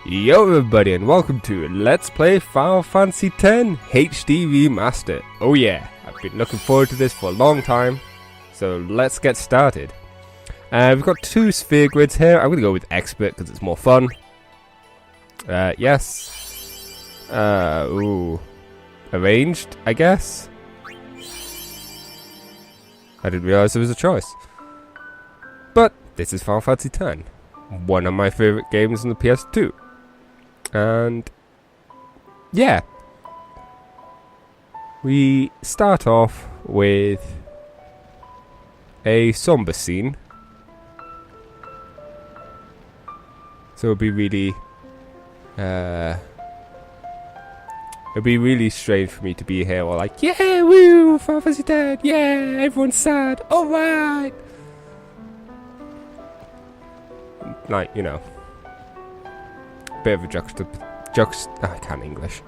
Yo everybody and welcome to Let's Play Final Fantasy X HD Remastered. Oh yeah, I've been looking forward to this for a long time, so let's get started. We've got two sphere grids here. I'm going to go with Expert because it's more fun. Yes. Arranged, I guess. I didn't realize there was a choice. But this is Final Fantasy X, one of my favorite games on the PS2. And yeah, we start off with a somber scene. So it'll be really strange for me to be here all like, yeah, woo, Final Fantasy X, yeah, everyone's sad, alright. Like, you know, bit of a I can't English.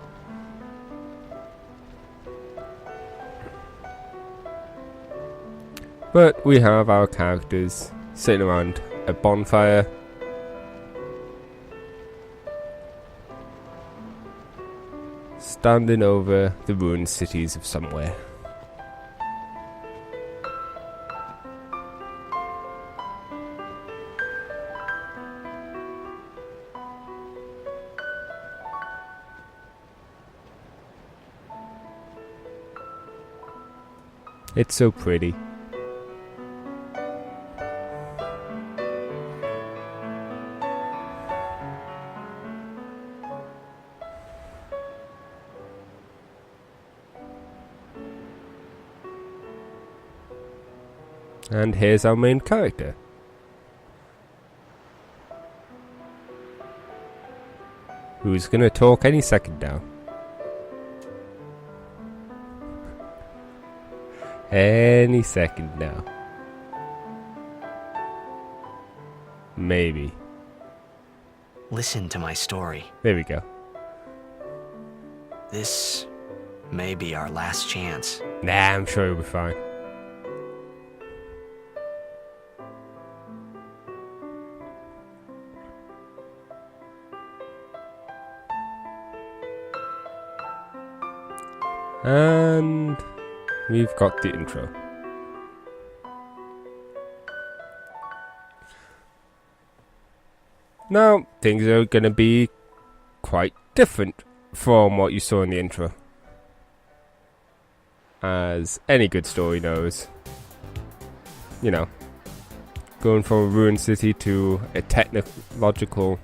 But we have our characters sitting around a bonfire. Standing over the ruined cities of somewhere. It's so pretty. And here's our main character. Who's gonna talk any second now. Any second now. Maybe. Listen to my story. There we go. This may be our last chance. Nah, I'm sure it'll be fine. And we've got the intro. Now, things are going to be quite different from what you saw in the intro. As any good story knows. You know, going from a ruined city to a technological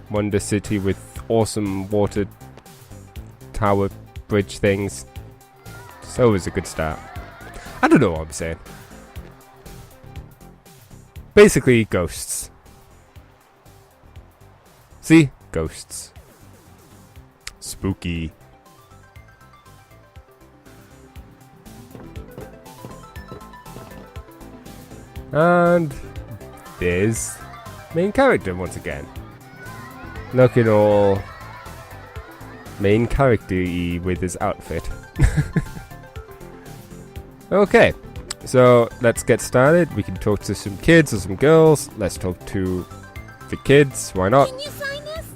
wonder city with awesome water tower bridge things. It's always a good start. I don't know what I'm saying. Basically, ghosts. See? Ghosts. Spooky. And there's main character once again. Looking all main character-y with his outfit. Okay, so let's get started. We can talk to some kids or some girls. Let's talk to the kids. Why not? Can you sign this?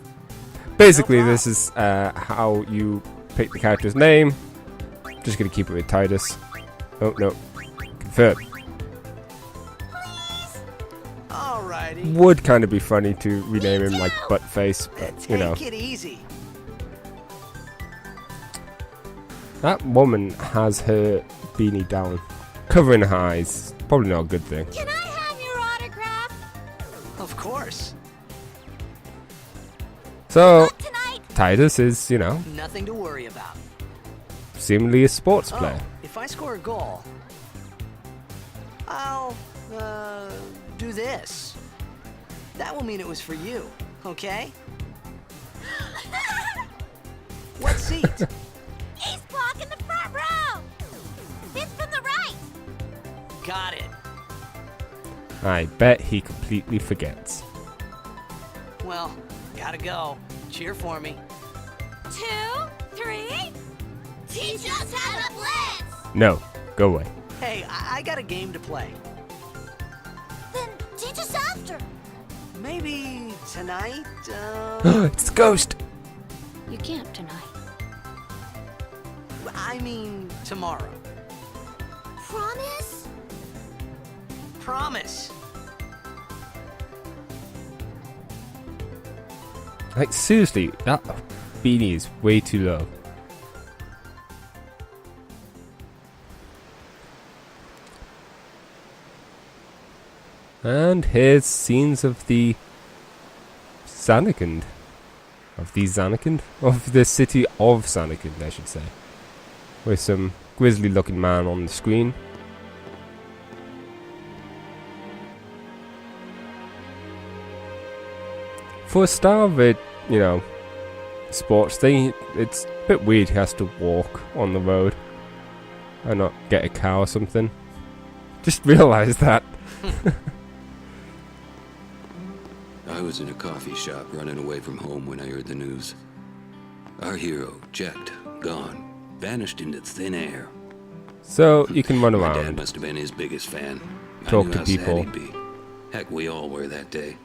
Basically, this is how you pick the character's name. Just gonna keep it with Titus. Oh no, confirm. Please. Alrighty. Would kind of be funny to rename him like Buttface, but you know. Take it easy. That woman has her beanie down, covering her eyes. Probably not a good thing. Can I have your autograph? Of course. So, Not tonight. Titus is, you know, Nothing to worry about. seemingly a sports player. If I score a goal, I'll, do this. That will mean it was for you, okay? What seat? Ace block in the front row. Fifth from the right. Got it. I bet he completely forgets. Well, gotta go. Cheer for me. 2, 3. Teach us how to blitz. No, go away. Hey, I got a game to play. Then teach us after. Maybe tonight? It's the ghost! You can't tonight. I mean, tomorrow. Promise? Promise. Like, seriously, that beanie is way too low. And here's scenes of the Zanarkand. Of the Zanarkand? Of the city of Zanarkand, I should say. With some grisly looking man on the screen. For a star of it, you know, sports thing, it's a bit weird he has to walk on the road and not get a car or something. Just realised that. I was in a coffee shop running away from home when I heard the news. Our hero, Jacked, gone, vanished into thin air. So you can run My dad around, must have been his biggest fan. Talk I knew to how sad people. he'd be. Heck, we all were that day.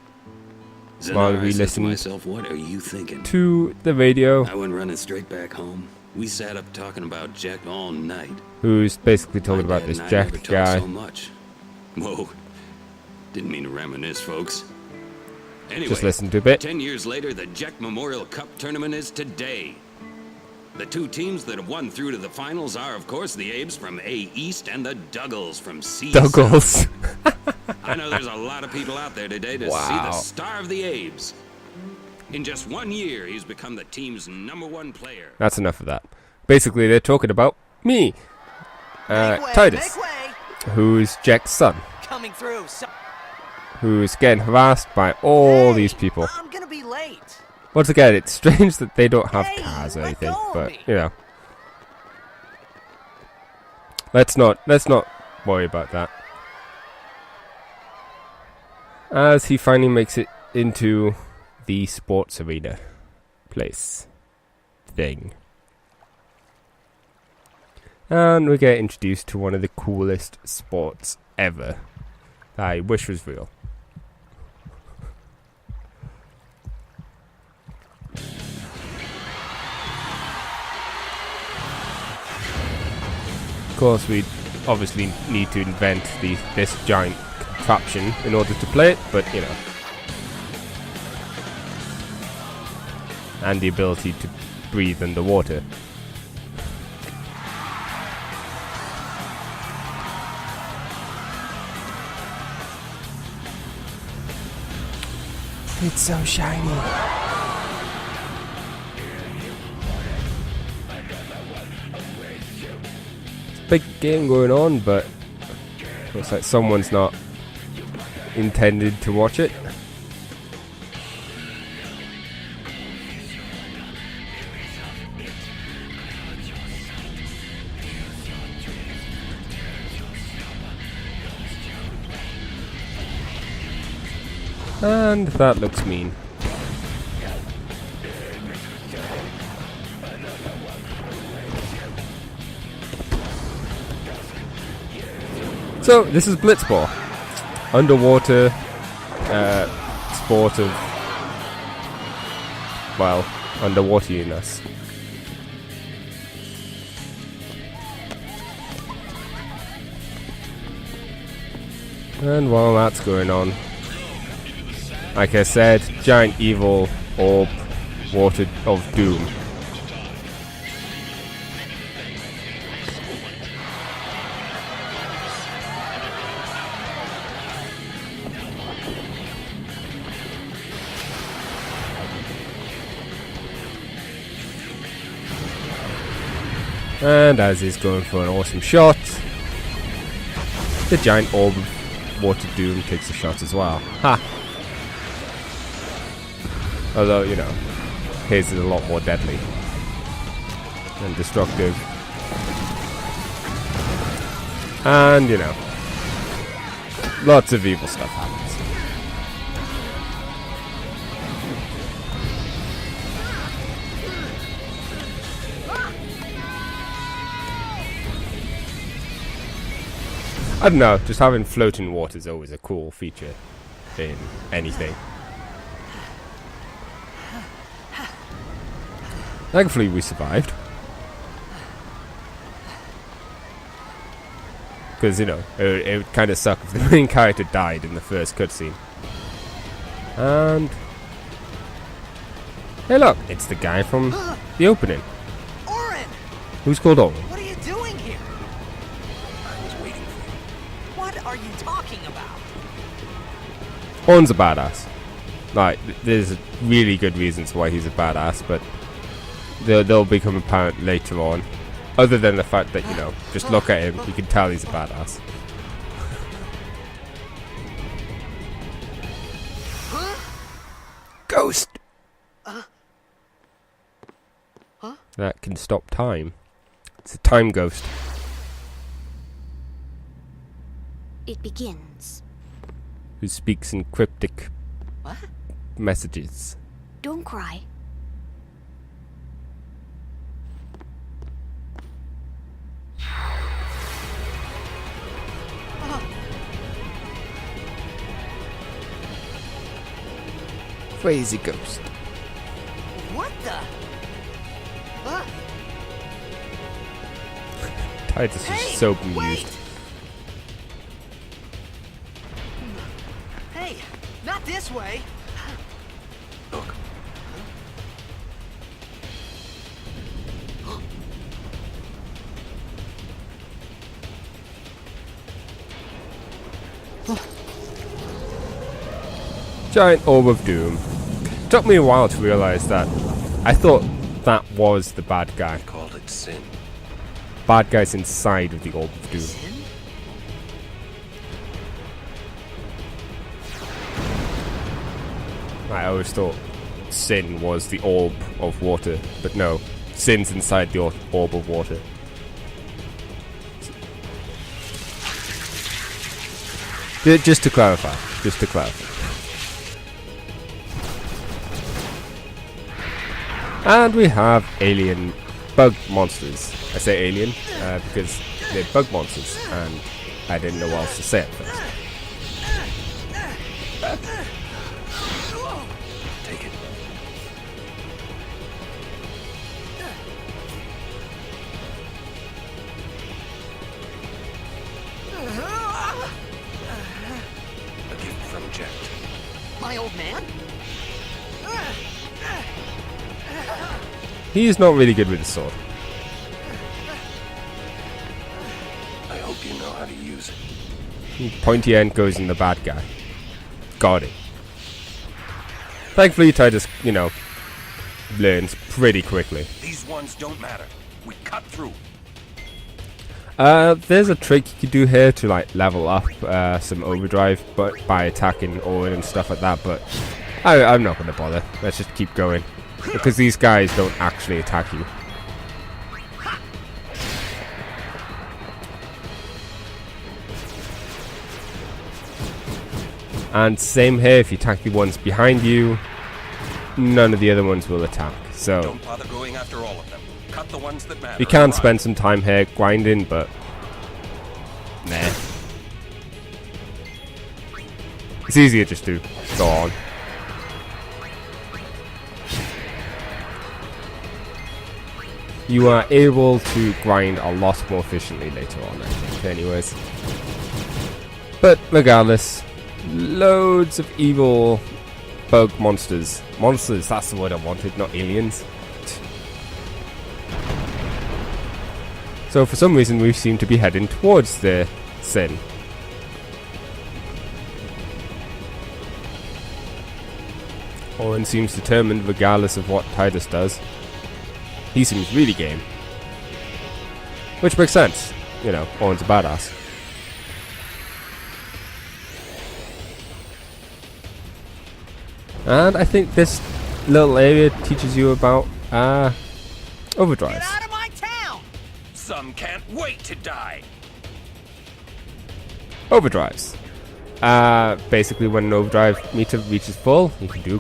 While Zanar, we I said to listened myself, what are you thinking? to the radio, I went running straight back home. We sat up talking about Jack all night. who's basically talking My about dad this and I Jack never talked guy. so much. Whoa. Didn't mean to reminisce, folks. Anyway, Just listen to a bit. 10 years later, the Jack Memorial Cup tournament is today. The two teams that have won through to the finals are, of course, the Abes from A East and the Duggles from C South. Douglas. I know there's a lot of people out there today to see Wow. the star of the Abes. In just 1 year, he's become the team's #1 player. That's enough of that. Basically, they're talking about me, Make way, Titus, make way. who's Jack's son, Coming through. So who's getting harassed by all Hey, these people. I'm gonna be late. Once again, it's strange that they don't have Hey, cars or let anything, go of but me. you know, let's not worry about that. As he finally makes it into the sports arena place thing, and we get introduced to one of the coolest sports ever that I wish was real. Of course, we obviously need to invent this giant contraption in order to play it, but you know, and the ability to breathe underwater. It's so shiny. Big game going on, but looks like someone's not intended to watch it. And that looks mean. So, this is Blitzball. Underwater sport of, well, underwateriness. And while that's going on, like I said, giant evil orb, water of doom. And as he's going for an awesome shot, the giant orb of water doom takes a shot as well. Ha! Although, you know, his is a lot more deadly and destructive. And, you know, lots of evil stuff happens. I don't know, just having floating water is always a cool feature in anything. Thankfully we survived. Because, you know, it would kind of suck if the main character died in the first cutscene. And... hey look, it's the guy from the opening. Orin! Who's called Orin? What are you doing here? I was waiting for you. What are you talking about? Orin's a badass. Like, there's really good reasons why he's a badass, but they'll become apparent later on. Other than the fact that, you know, just look at him, you can tell he's a badass. Ghost! That can stop time. It's a time ghost. It begins. Who speaks in cryptic What? messages. Don't cry. Crazy ghost. What the? Huh? Titus Hey, is so wait! bemused. Hey, not this way. Look. Giant orb of doom. Took me a while to realize that. I thought that was the bad guy. I called it sin. Bad guy's inside of the orb of doom. Sin? I always thought sin was the orb of water, but no, sin's inside the orb of water. Just to clarify. And we have alien bug monsters. I say alien because they're bug monsters, and I didn't know what else to say at first. Take it. A gift from Jet. My old man? He's not really good with the sword. I hope you know how to use it. Pointy end goes in the bad guy. Got it. Thankfully, Titus, you know, learns pretty quickly. These ones don't matter. We cut through. There's a trick you could do here to like level up some overdrive, but by attacking Orin and stuff like that. But I'm not going to bother. Let's just keep going because these guys don't actually attack you. And same here, if you attack the ones behind you, none of the other ones will attack. So Don't bother going after all of them. Cut the ones that matter. you can and run. spend some time here grinding, but nah. It's easier just to go on. You are able to grind a lot more efficiently later on, I think, anyways. But regardless, loads of evil bug monsters. Monsters, that's the word I wanted, not aliens. So for some reason we seem to be heading towards the sin. Orin seems determined regardless of what Titus does. He seems really game. Which makes sense. You know, Orin's a badass. And I think this little area teaches you about overdrives. Get out of my town! Some can't wait to die. Overdrives. Basically, when an overdrive meter reaches full, you can do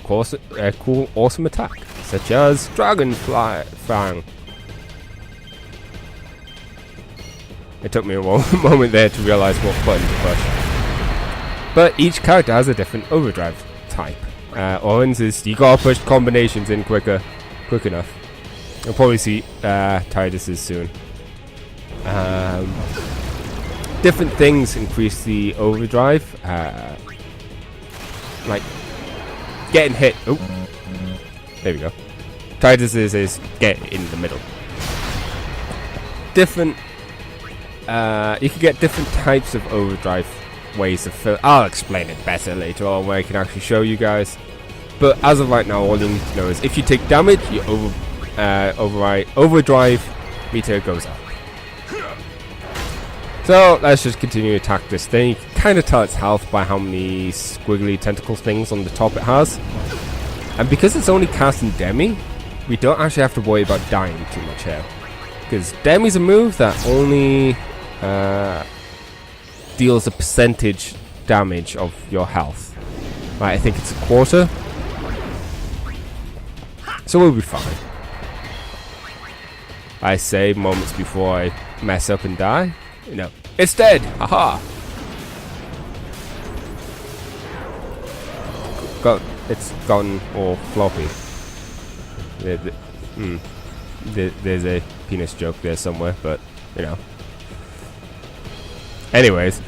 a cool, awesome attack, such as Dragonfly Fang. It took me a moment there to realize what button to push. But each character has a different overdrive type. Orin's is you gotta push combinations in quick enough. You'll probably see Tidus's soon. Different things increase the overdrive. Like getting hit. Oh, there we go. Tidus's is get in the middle. Different. You can get different types of overdrive ways of fill. I'll explain it better later on where I can actually show you guys. But as of right now, all you need to know is if you take damage, your overdrive meter goes up. So let's just continue to attack this thing. You can kind of tell its health by how many squiggly tentacle things on the top it has. And because it's only casting Demi, we don't actually have to worry about dying too much here. Because Demi's a move that only deals a percentage damage of your health. Right, I think it's a quarter. So we'll be fine. I say moments before I mess up and die. No, it's dead! Haha! It's gone all floppy. There's a penis joke there somewhere, but you know. Anyways,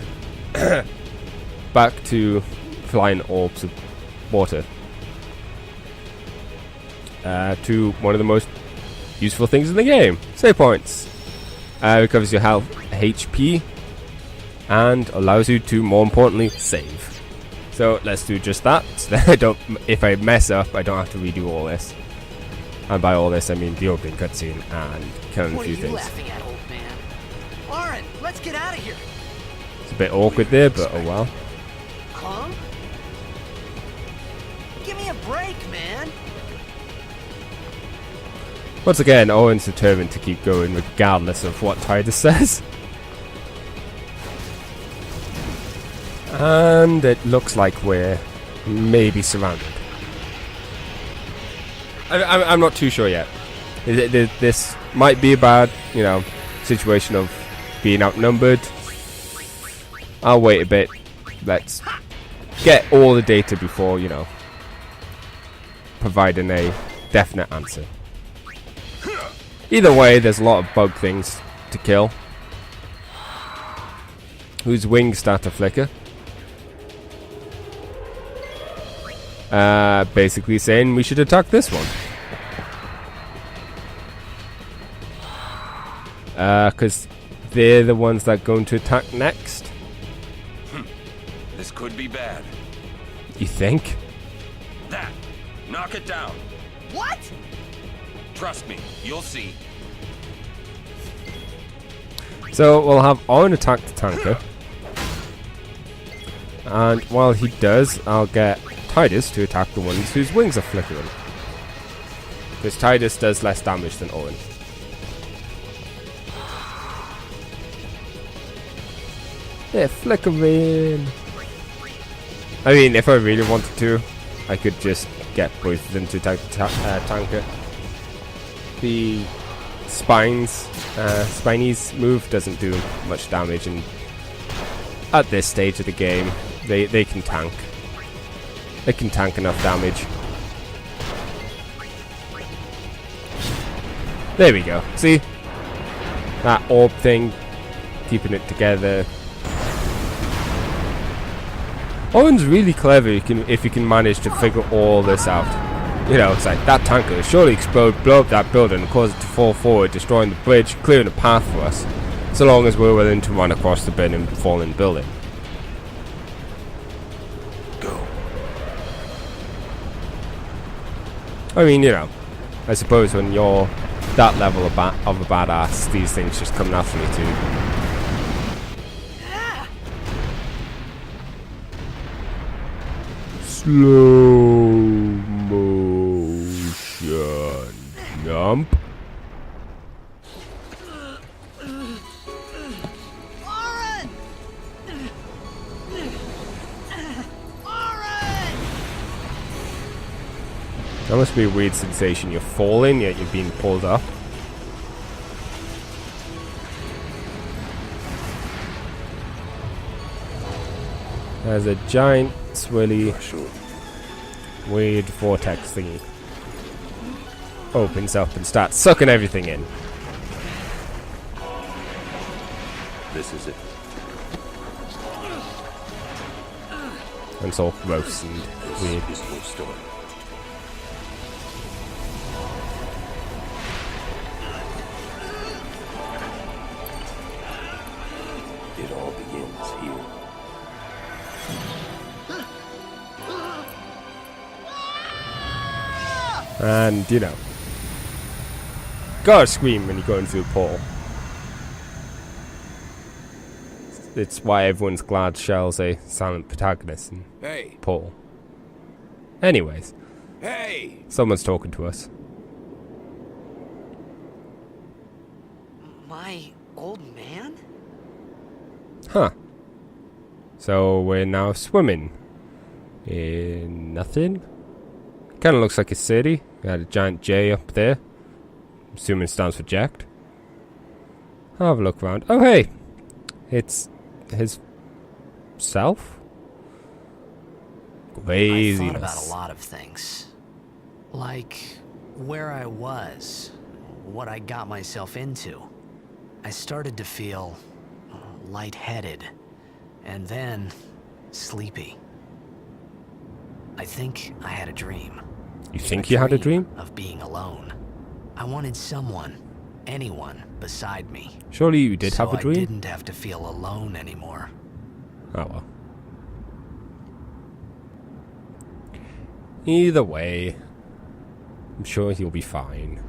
back to flying orbs of water. To one of the most useful things in the game, save points. Recovers your health, HP, and allows you to, more importantly, save. So let's do just that. So that I don't, if I mess up, I don't have to redo all this. And by all this, I mean the opening cutscene and killing a few things. Laughing at, old man? Lauren, let's get out of here. It's a bit awkward there, but oh well. Huh? Give me a break, man. Once again, Owen's determined to keep going regardless of what Tidus says. And it looks like we're maybe surrounded. I'm not too sure yet. This might be a bad, situation of being outnumbered. I'll wait a bit. Let's get all the data before, providing a definite answer. Either way, there's a lot of bug things to kill. Whose wings start to flicker. Basically saying we should attack this one. Because they're the ones that are going to attack next. This could be bad. You think? That! Knock it down! What? Trust me, you'll see. So we'll have Owen attack the tanker. And while he does, I'll get Tidus to attack the ones whose wings are flickering. Because Tidus does less damage than Owen. They're flickering. I mean, if I really wanted to, I could just get both of them to attack the tanker. The Spinies move doesn't do much damage, and at this stage of the game, they can tank. They can tank enough damage. There we go. See? That orb thing, keeping it together. Owen's really clever if you can manage to figure all this out. It's like, that tanker surely explode, blow up that building and cause it to fall forward, destroying the bridge, clearing a path for us. So long as we're willing to run across the bin and fall in the building. Go. I mean, I suppose when you're that level of a badass, these things just come naturally to you. Slow motion jump. Lauren! That must be a weird sensation. You're falling, yet you're being pulled up. There's a giant, swirly, weird vortex thingy. opens up and starts sucking everything in. This is it. And it's all gross and weird. This is no story. It all begins here. And, you know, gotta scream when you're going through a portal. It's why everyone's glad Shell's a silent protagonist in Hey! Portal. Anyways, Hey! someone's talking to us. My old man? Huh. So we're now swimming in nothing. Kind of looks like a city. We had a giant J up there. Assuming it stands for jacked. I'll have a look around. Oh hey! It's his self? I thought Craziness. about a lot of things. Like where I was, what I got myself into. I started to feel lightheaded, and then sleepy. I think I had a dream. You think you had a dream? Of being alone. I wanted someone, anyone, beside me. Surely you did have a I dream? didn't have to feel alone anymore. Oh well. Either way, I'm sure he'll be fine.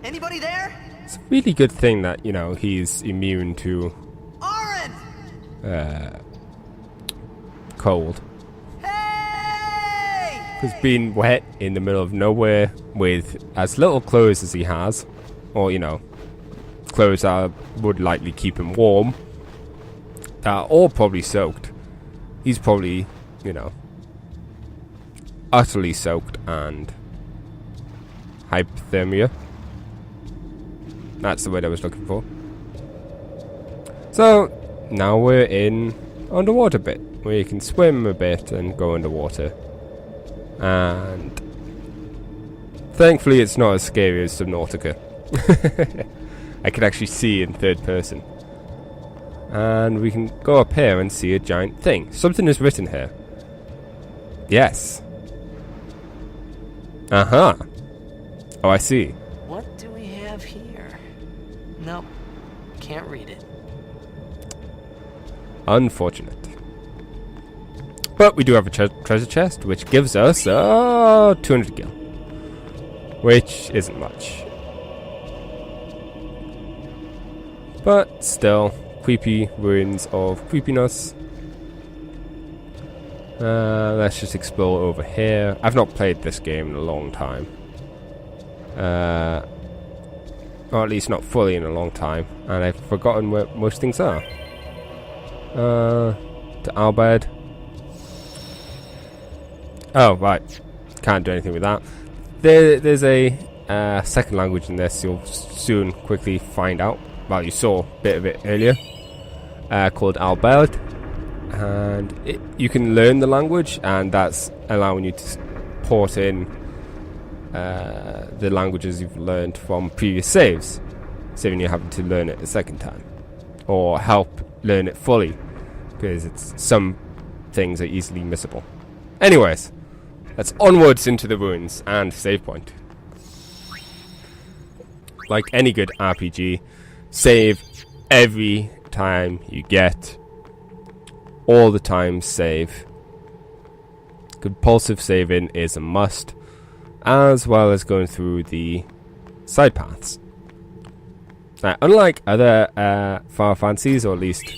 Anybody there? It's a really good thing that, you know, he's immune to Aaron! cold. Hey! Because being wet in the middle of nowhere with as little clothes as he has, or, you know, clothes that would likely keep him warm, that are all probably soaked. He's probably, you know, utterly soaked and hypothermia. That's the word I was looking for. So, now we're in underwater bit, where you can swim a bit and go underwater. And thankfully it's not as scary as Subnautica. I can actually see in third person. And we can go up here and see a giant thing. Something is written here. Yes. Uh-huh. Oh, I see. What do we have here? Nope. Can't read it. Unfortunate. But we do have a treasure chest, which gives us 200 gil. Which isn't much. But still, creepy ruins of creepiness. Let's just explore over here. I've not played this game in a long time. Or at least not fully in a long time. And I've forgotten where most things are. To Albed. Oh, right. Can't do anything with that. There's a second language in this you'll soon quickly find out. Well, you saw a bit of it earlier. Called Albed. And you can learn the language, and that's allowing you to port in the languages you've learned from previous saves, saving you having to learn it a second time, or help learn it fully, because it's some things are easily missable. Anyways, let's onwards into the ruins and save point. Like any good RPG, save every time you get. All the time save. Compulsive saving is a must, as well as going through the side paths. Now, unlike other Final Fantasies, or at least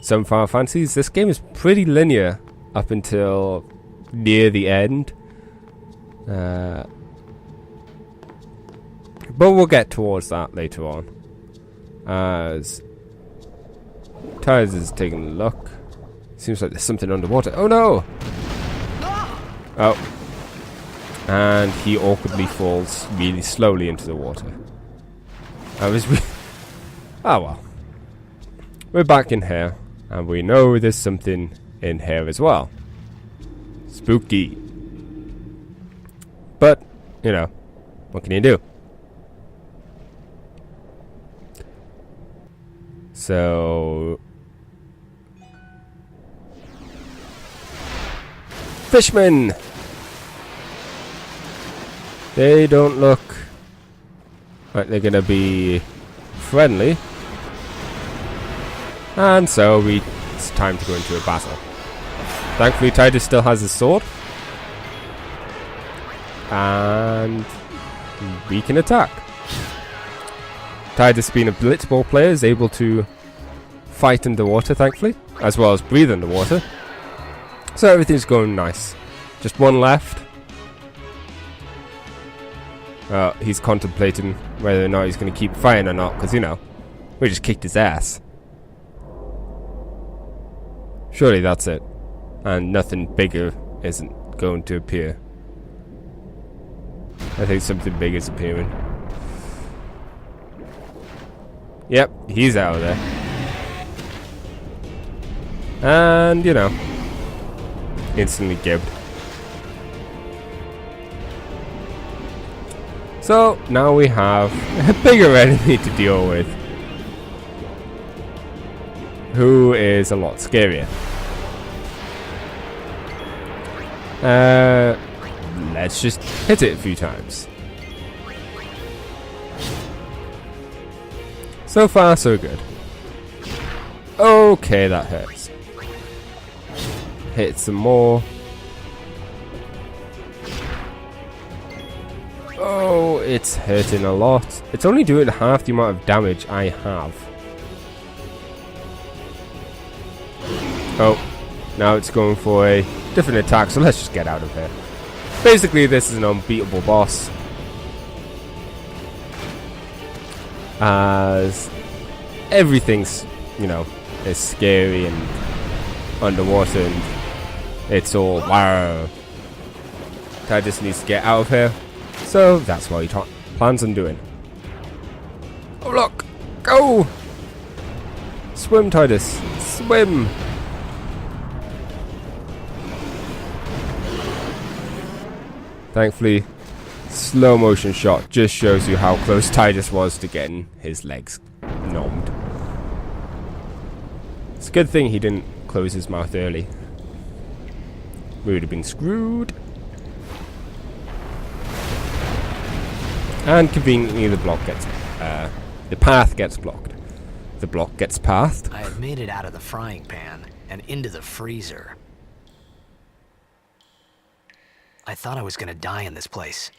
some Final Fantasies, this game is pretty linear up until near the end. But we'll get towards that later on. As Tires is taking a look. Seems like there's something underwater. Oh no! Oh. And he awkwardly falls really slowly into the water. I was oh well. We're back in here, and we know there's something in here as well. Spooky. But, you know, what can you do? So... Fishmen! They don't look like they're gonna be friendly. And so it's time to go into a battle. Thankfully Titus still has his sword. And we can attack. Titus, being a blitzball player, is able to fight underwater, thankfully, as well as breathe underwater. So everything's going nice. Just one left. He's contemplating whether or not he's going to keep fighting or not, because, you know, we just kicked his ass. Surely that's it. And nothing bigger isn't going to appear. I think something big is appearing. Yep, he's out of there. And, you know, instantly gibbed. So, now we have a bigger enemy to deal with. Who is a lot scarier. Let's just hit it a few times. So far, so good. Okay, that hurts. Hit some more. Oh, it's hurting a lot. It's only doing half the amount of damage I have. Oh, now it's going for a different attack, so let's just get out of here. Basically, this is an unbeatable boss. As everything's, you know, is scary and underwater, and it's all wow. Titus needs to get out of here, so that's what he plans on doing. Oh look, go! Swim, Titus, swim! Thankfully, slow motion shot just shows you how close Titus was to getting his legs nommed. It's a good thing he didn't close his mouth early. We would have been screwed. And conveniently the path gets blocked. The block gets pathed. I had made it out of the frying pan and into the freezer. I thought I was gonna die in this place.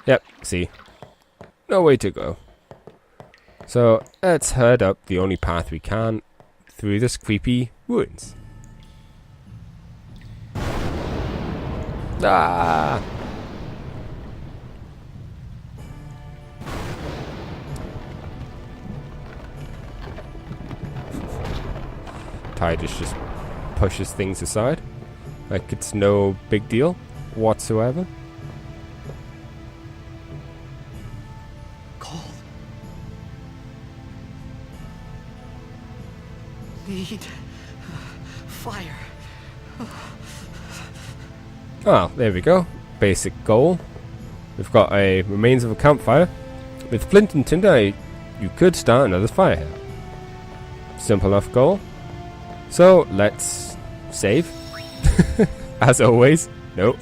Yep, see. No way to go. So, let's head up the only path we can through this creepy ruins. Ah! Titus just pushes things aside like it's no big deal whatsoever. Cold. Need fire. Ah, there we go. Basic goal. We've got a remains of a campfire. With flint and tinder, you could start another fire here. Simple enough goal. So, let's save. As always. Nope.